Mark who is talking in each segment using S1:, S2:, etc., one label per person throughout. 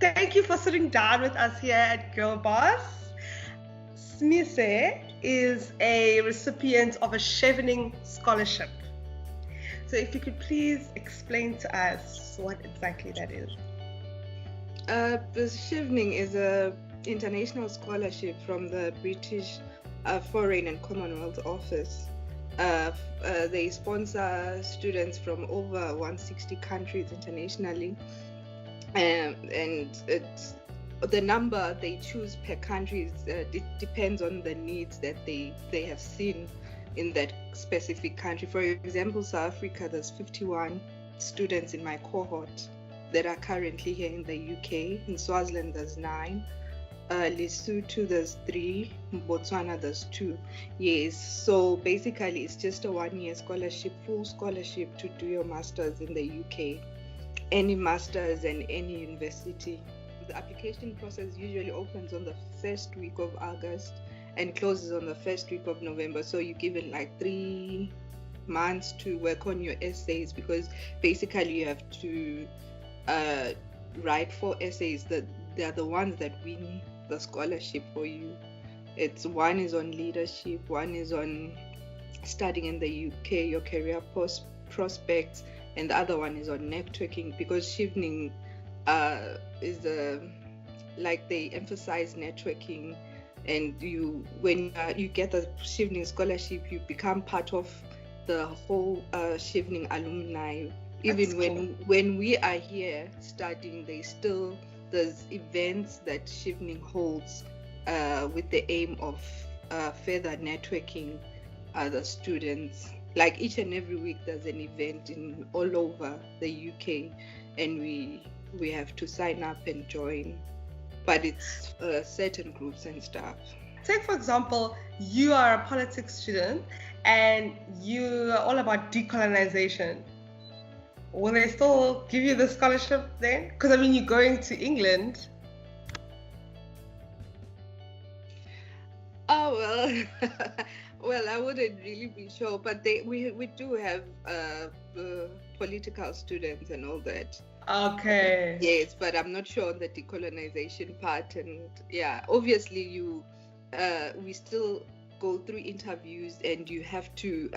S1: Thank you for sitting down with us here at Girl Boss. Simise is a recipient of a Chevening Scholarship. So if you could please explain to us what exactly that is.
S2: The Chevening is an international scholarship from the British Foreign and Commonwealth Office. They sponsor students from over 160 countries internationally, and the number they choose per country depends on the needs that they have seen in that specific country. For example, South Africa, there's 51 students in my cohort that are currently here in the UK. In Swaziland, there's 9. Lesotho, there's 3. Botswana, there's 2. Yes, so basically it's just a 1-year scholarship, full scholarship to do your master's in the UK. Any master's and any university. The application process usually opens on the first week of August and closes on the first week of November. So you're given like 3 months to work on your essays, because basically you have to write 4 essays that they're the ones that win the scholarship for you. One is on leadership, one is on studying in the UK, your career prospects, and the other one is on networking, because Chevening is they emphasize networking, and when you get the Chevening scholarship, you become part of the whole Chevening alumni. Even when we are here studying, there's events that Chevening holds with the aim of further networking other students. Like each and every week there's an event all over the UK, and we have to sign up and join, but it's certain groups and stuff.
S1: Take for example, you are a politics student and you are all about decolonization. Will they still give you the scholarship then? Because you're going to England.
S2: Oh well, I wouldn't really be sure, but we do have political students and all that.
S1: Okay.
S2: Yes, but I'm not sure on the decolonization part, and yeah, obviously we still go through interviews, and you have to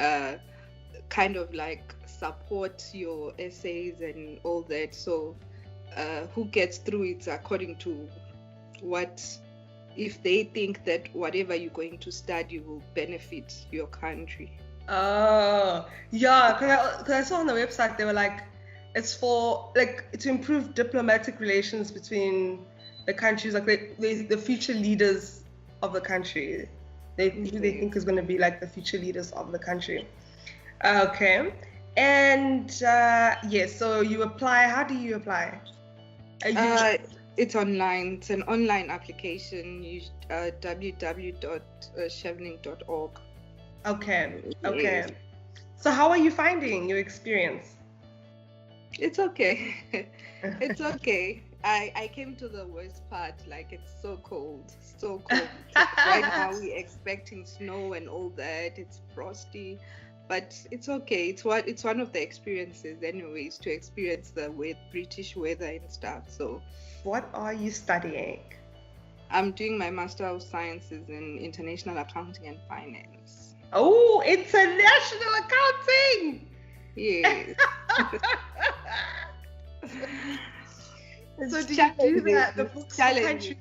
S2: kind of like support your essays and all that. So who gets through it according to if they think that whatever you're going to study will benefit your country.
S1: Oh, yeah, because I saw on the website they were like, it's for to improve diplomatic relations between the countries, like the future leaders of the country. Who they think is going to be like the future leaders of the country. Okay. And so you apply. How do you apply?
S2: It's online. It's an online application. www.chevening.org.
S1: Okay. Yes. So how are you finding your experience?
S2: It's okay. It's okay. I came to the worst part. Like, it's so cold. Right now we're expecting snow and all that. It's frosty. But it's okay. It's one of the experiences, anyways, to experience the British weather and stuff. So,
S1: what are you studying?
S2: I'm doing my Master of Sciences in International Accounting and Finance.
S1: Oh, international accounting!
S2: Yes.
S1: So do you do the books for countries?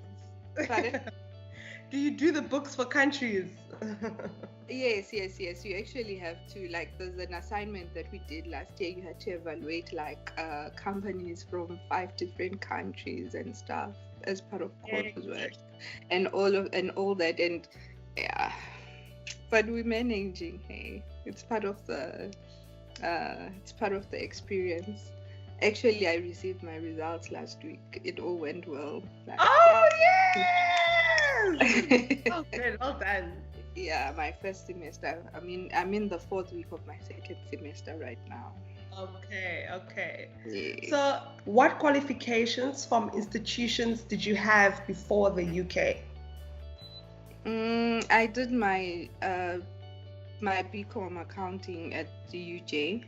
S1: Do you do the books for countries?
S2: Yes. You actually have to, there's an assignment that we did last year. You had to evaluate companies from 5 different countries and stuff as part of coursework, and all that, and yeah. But we're managing. Hey, it's part of the experience. Actually, I received my results last week. It all went well.
S1: Oh yes! Oh, good. Well done.
S2: Yeah, my first semester. I'm in the 4th week of my 2nd semester right now.
S1: Okay.
S2: Yeah.
S1: So, what qualifications from institutions did you have before the UK?
S2: I did my BCom accounting at the UJ.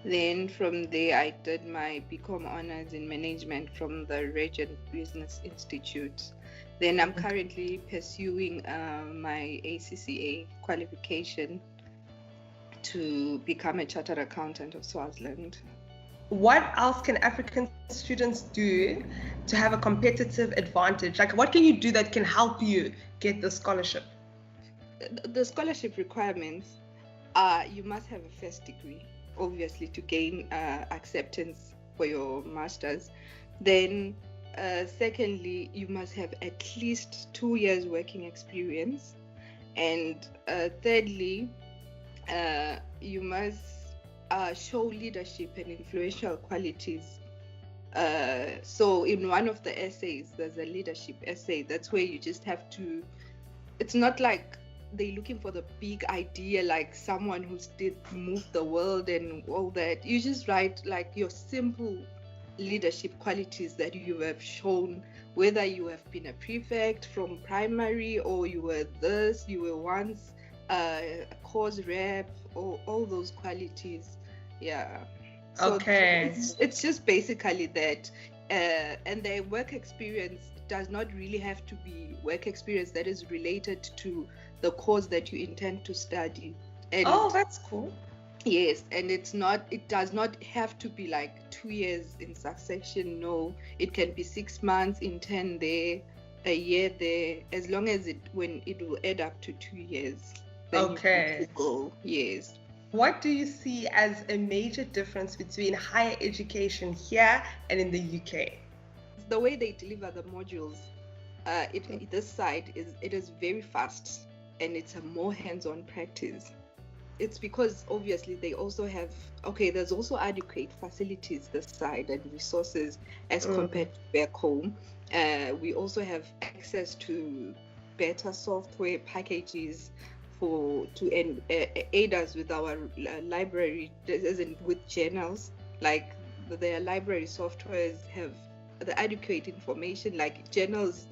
S2: Then from there, I did my BCom honors in management from the Regent Business Institute. Then I'm currently pursuing my ACCA qualification to become a chartered accountant of Swaziland.
S1: What else can African students do to have a competitive advantage? Like, what can you do that can help you get the scholarship?
S2: The scholarship requirements are you must have a first degree, obviously, to gain acceptance for your master's. Then secondly, you must have at least 2 years working experience. And thirdly, you must show leadership and influential qualities. So in one of the essays, there's a leadership essay. That's where you just have to, it's not like they're looking for the big idea, like someone who's did move the world and all that. You just write like your simple leadership qualities that you have shown, whether you have been a prefect from primary or you were this, you were once a course rep, or all those qualities. Yeah. So
S1: Okay.
S2: it's just basically that. And the work experience does not really have to be work experience that is related to the course that you intend to study. And
S1: that's cool.
S2: Yes, and it does not have to be like 2 years in succession. No, it can be 6 months, intern there, a year there, as long as it will add up to 2 years. Then
S1: Okay.
S2: you go. Yes.
S1: What do you see as a major difference between higher education here and in the UK?
S2: The way they deliver the modules, this side is very fast, and it's a more hands-on practice. It's because obviously they also have, there's also adequate facilities this side and resources as compared to back home. We also have access to better software packages to aid us with our library, as in with journals. Like their library softwares have the adequate information, like journals.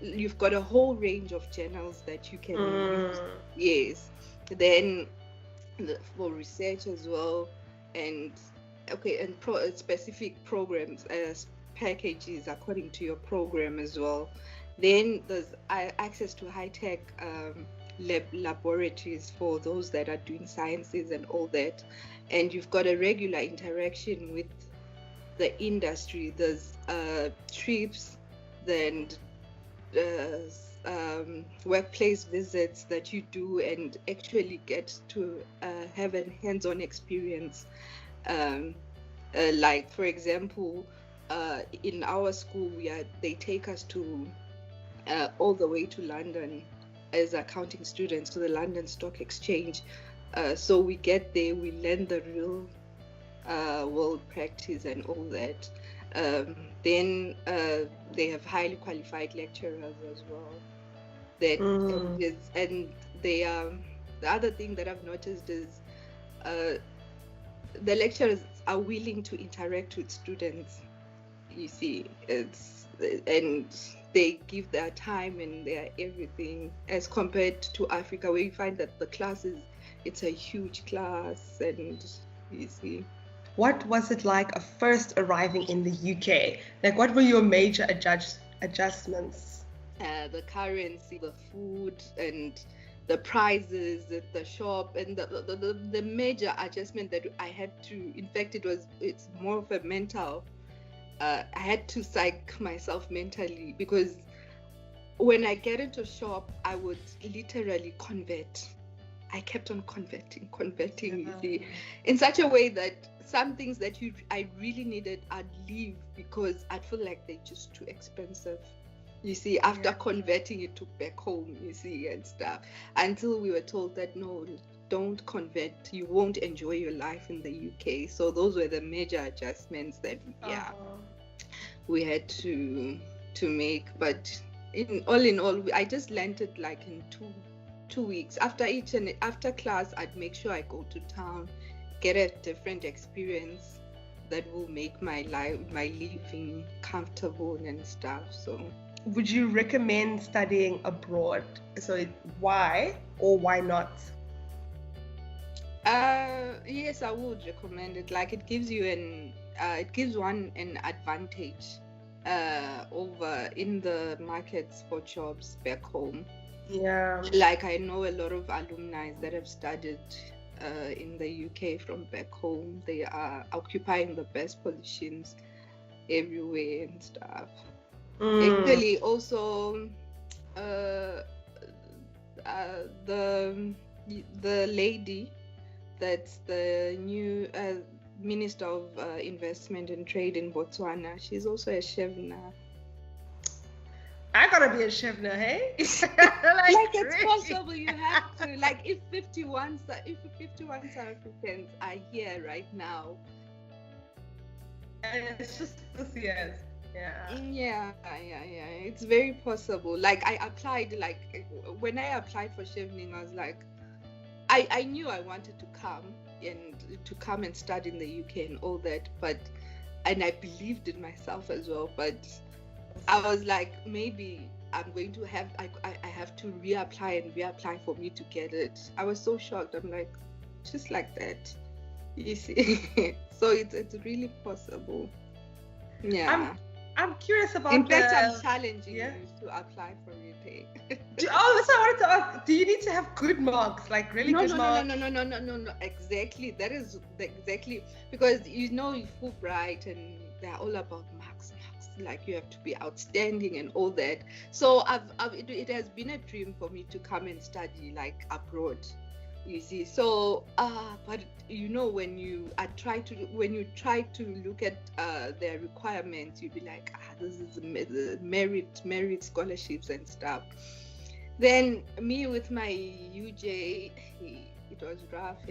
S2: You've got a whole range of journals that you can use. Yes. Then for research as well, and specific programs as packages according to your program as well. Then there's access to high-tech laboratories for those that are doing sciences and all that. And you've got a regular interaction with the industry. There's trips and workplace visits that you do and actually get to have a hands-on experience. Like, for example, in our school, they take us to all the way to London as accounting students to the London Stock Exchange. So we get there, we learn the real world practice and all that. Then they have highly qualified lecturers as well. And they the other thing that I've noticed is the lecturers are willing to interact with students. You see, and they give their time and their everything, as compared to Africa, where you find that the classes, it's a huge class, and you see.
S1: What was it like first arriving in the UK? Like, what were your major adjustments?
S2: The currency, the food, and the prices at the shop, and the major adjustment that I had to, in fact, it's more of a mental. I had to psych myself mentally, because when I get into shop, I would literally convert. I kept on converting, you see, in such a way that some things that I really needed, I'd leave because I'd feel like they're just too expensive. You see, after converting it to back home, you see, and stuff, until we were told that no, don't convert, you won't enjoy your life in the UK. So those were the major adjustments that we had to make. But in all, I just learned it like in two weeks. After class, I'd make sure I go to town, get a different experience that will make my living comfortable and stuff. So
S1: would you recommend studying abroad? So why or why not?
S2: Yes, I would recommend it. Like it gives one an advantage over in the markets for jobs back home.
S1: Yeah.
S2: Like I know a lot of alumni that have studied in the UK from back home. They are occupying the best positions everywhere and stuff. Actually, also the lady that's the new Minister of Investment and Trade in Botswana, she's also a Chevener.
S1: I gotta be a Chevener, hey?
S2: like it's possible. You have to. Like if 51 South Africans are here right now,
S1: and it's just this year.
S2: Yeah. It's very possible. Like I applied. Like when I applied for Chevening, I was like, I knew I wanted to come and study in the UK and all that, and I believed in myself as well. But I was like, maybe I'm going to have I have to reapply for me to get it. I was so shocked. I'm like, just like that, you see. So it's really possible. Yeah.
S1: I'm curious about.
S2: In fact, I'm challenging you to apply for it.
S1: That's what I wanted to ask. Do you need to have good marks, like really good marks?
S2: No. Exactly. That is exactly because Fulbright and they're all about marks. Like you have to be outstanding and all that. So it has been a dream for me to come and study like abroad. You see, so but when you try to look at their requirements, you'll be like, this is merit scholarships and stuff. Then me with my UJ, it was rough.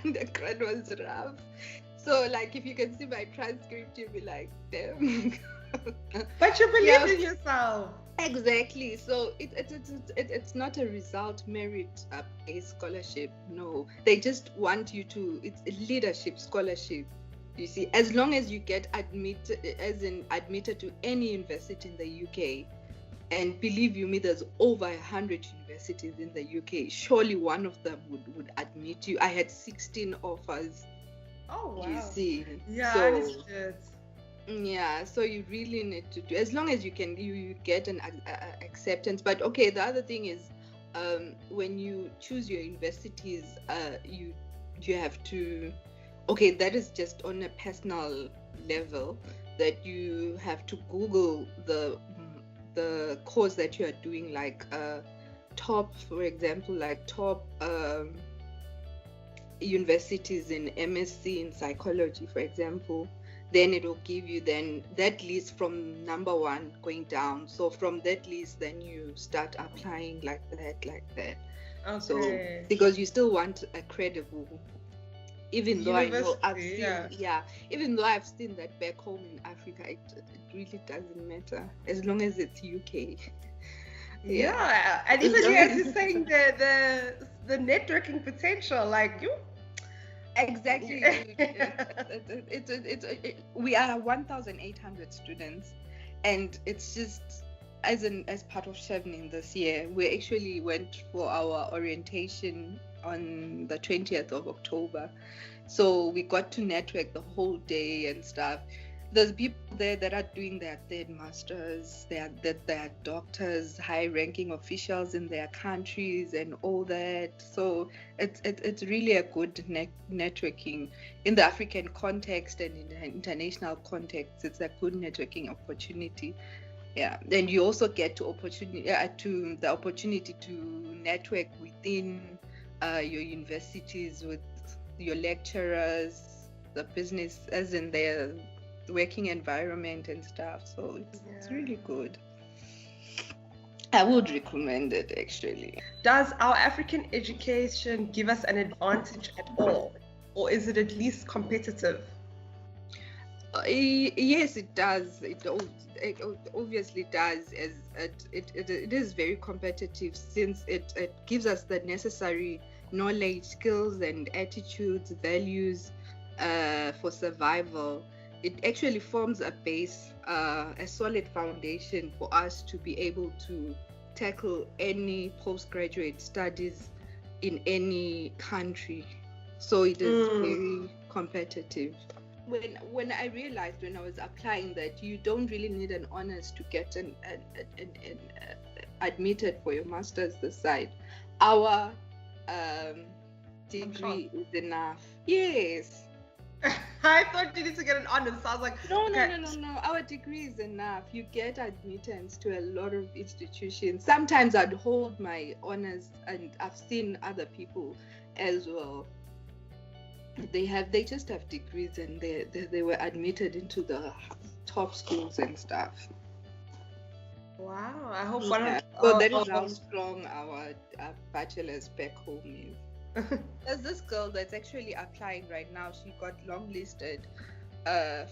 S2: Undergrad was rough. So like if you can see my transcript, you'll be like, damn.
S1: But you believe in yourself.
S2: Exactly. So it's not a result merit based scholarship. No, they just want you to. It's a leadership scholarship. You see, as long as you get admitted to any university in the UK, and believe you me, there's over 100 universities in the UK. Surely one of them would admit you. I had 16 offers.
S1: Oh wow.
S2: You see.
S1: Yeah,
S2: so,
S1: understood.
S2: Yeah, so you really need to do, as long as you can, you get an acceptance. But okay, the other thing is, when you choose your universities, you have to, okay, that is just on a personal level, that you have to Google the course that you are doing, like top, for example, like top universities in MSc in psychology, for example. Then it will give you that list from number 1 going down. So from that list, then you start applying like that.
S1: Okay.
S2: So because you still want a credible, even though I know even though I've seen that back home in Africa, it really doesn't matter as long as it's UK.
S1: Yeah, and even as you're saying the networking potential, like you.
S2: Exactly. We are 1,800 students, and it's just as part of Chevening this year, we actually went for our orientation on the 20th of October. So we got to network the whole day and stuff. There's people there that are doing their third masters, they are doctors, high-ranking officials in their countries and all that. So it's really a good networking in the African context and in the international context. It's a good networking opportunity. Yeah, and you also get the opportunity to network within your universities with your lecturers, the business, as in their working environment and stuff. So it's really good. I would recommend it, actually.
S1: Does our African education give us an advantage at all, or is it at least competitive?
S2: Yes, it does. It obviously does. As it is very competitive, since it gives us the necessary knowledge, skills, and attitudes, values for survival. It actually forms a base, a solid foundation for us to be able to tackle any postgraduate studies in any country. So it is very competitive. When I realized when I was applying that you don't really need an honors to get admitted for your master's this side, our degree is enough. Yes.
S1: I thought you need to get an honors. So I was like,
S2: no. Our degree is enough. You get admittance to a lot of institutions. Sometimes I'd hold my honors, and I've seen other people as well. They just have degrees, and they were admitted into the top schools and stuff.
S1: Wow! I hope
S2: so that is how strong our bachelor's back home is. There's this girl that's actually applying right now. She got longlisted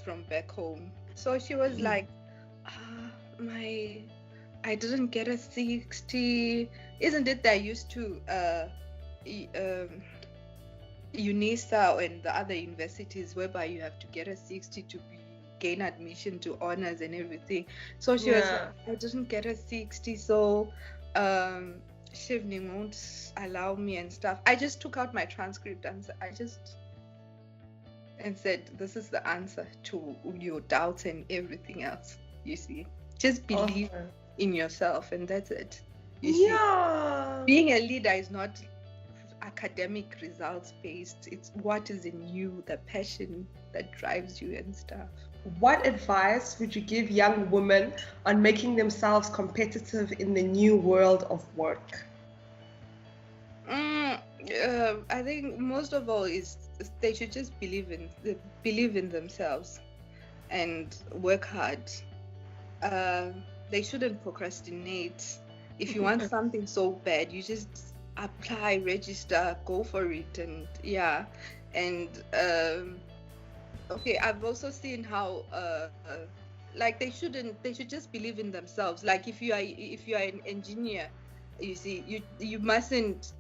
S2: from back home. So she was like, I didn't get a 60. Isn't it that used to UNISA and the other universities whereby you have to get a 60 to gain admission to honors and everything. So she was like, I didn't get a 60, so Chevening won't allow me and stuff. I just took out my transcript and said, this is the answer to your doubts and everything else. You see, just believe in yourself, and that's it. You see, being a leader is not academic results based. It's what is in you, the passion that drives you and stuff.
S1: What advice would you give young women on making themselves competitive in the new world of work?
S2: I think most of all is they should just believe in themselves and work hard. They shouldn't procrastinate. If you want something so bad, you just apply, register, go for it, and okay, I've also seen how like they should just believe in themselves. Like if you are an engineer, you see, you mustn't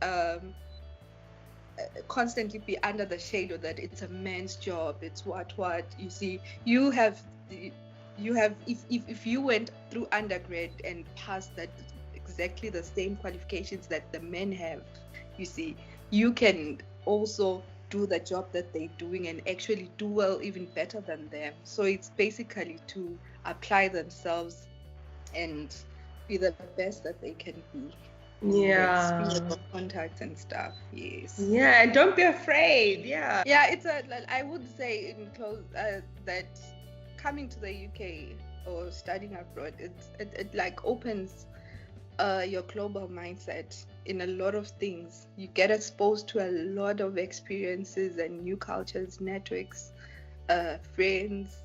S2: constantly be under the shade of that it's a man's job, it's what you see, you have if you went through undergrad and passed that exactly the same qualifications that the men have, you see, you can also do the job that they're doing and actually do well, even better than them. So it's basically to apply themselves and be the best that they can be. Contacts and stuff. Yes.
S1: Yeah, and don't be afraid. Yeah,
S2: it's I would say in close that coming to the UK or studying abroad, it like opens your global mindset in a lot of things. You get exposed to a lot of experiences and new cultures, networks, friends,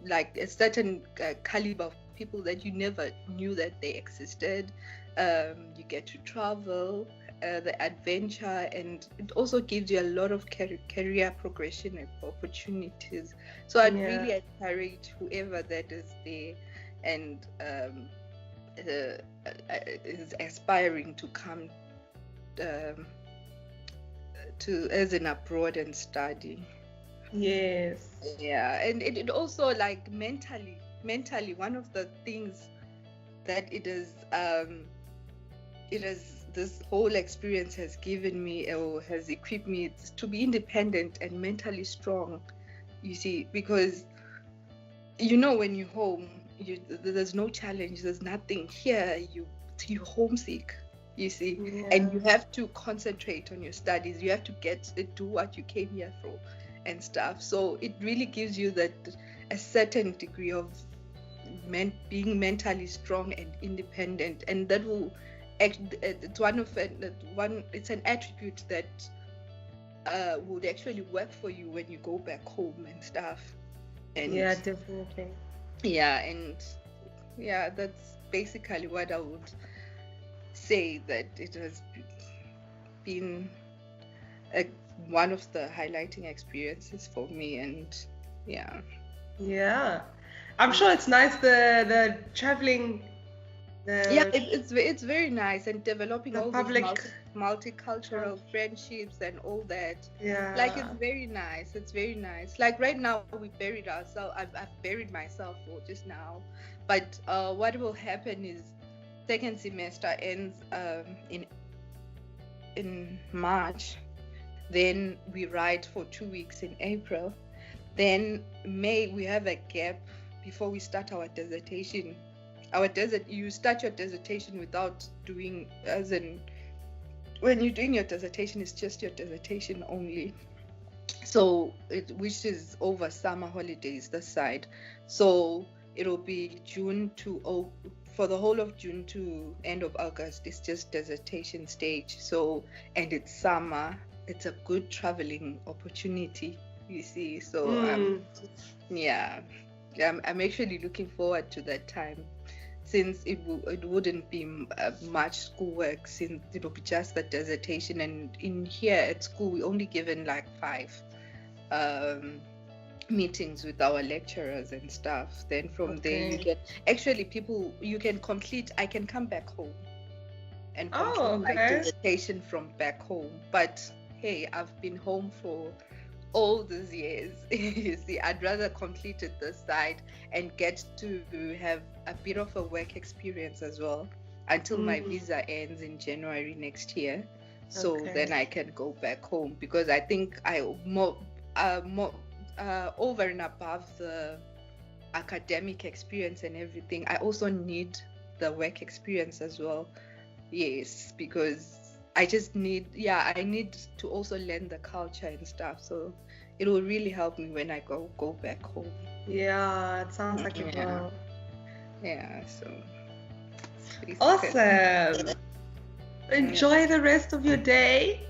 S2: like a certain caliber of people that you never knew that they existed. You get to travel, the adventure, and it also gives you a lot of career progression and opportunities. So I'd really encourage whoever that is there and is aspiring to come to as in abroad and study.
S1: Yes.
S2: Yeah, and it also like mentally one of the things that it is this whole experience has given me or has equipped me to be independent and mentally strong, you see, because when you're home, there's no challenge, there's nothing. Here you're homesick, you see, and you have to concentrate on your studies, you have to do what you came here for and stuff. So it really gives you a certain degree of being mentally strong and independent, and that will it's an attribute that would actually work for you when you go back home and stuff. And
S1: definitely.
S2: That's basically what I would say, that it has been one of the highlighting experiences for me. And
S1: I'm sure it's nice the traveling.
S2: It's very nice, and developing all
S1: public
S2: these multicultural friendships and all that. Like it's very nice. Like right now we buried ourselves. I've buried myself for just now, but what will happen is second semester ends in in March. Then we write for 2 weeks in April. Then May we have a gap before we start our dissertation. You start your dissertation without doing, as in, when you're doing your dissertation, it's just your dissertation only. So which is over summer holidays this side. So it'll be for the whole of June to end of August. It's just dissertation stage. So, and it's summer. It's a good traveling opportunity, you see. So I'm actually looking forward to that time, since it wouldn't be much schoolwork, since it'll be just the dissertation. And in here at school, we only given like 5 meetings with our lecturers and stuff. Then from there you get I can come back home and complete my dissertation from back home. But hey, I've been home for all these years. You see, I'd rather complete it this side and get to have a bit of a work experience as well until my visa ends in January next year. So then I can go back home, because I think more over and above the academic experience and everything, I also need the work experience as well. Yes, because I need to also learn the culture and stuff. So it will really help me when I go back home.
S1: Yeah, it sounds like it will.
S2: Yeah, so
S1: awesome. Enjoy the rest of your day.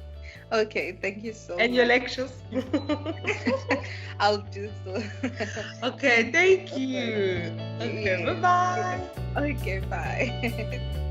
S2: Okay, thank you so much.
S1: And your lectures.
S2: I'll do so.
S1: Okay, thank you. Okay, bye-bye.
S2: Okay, bye.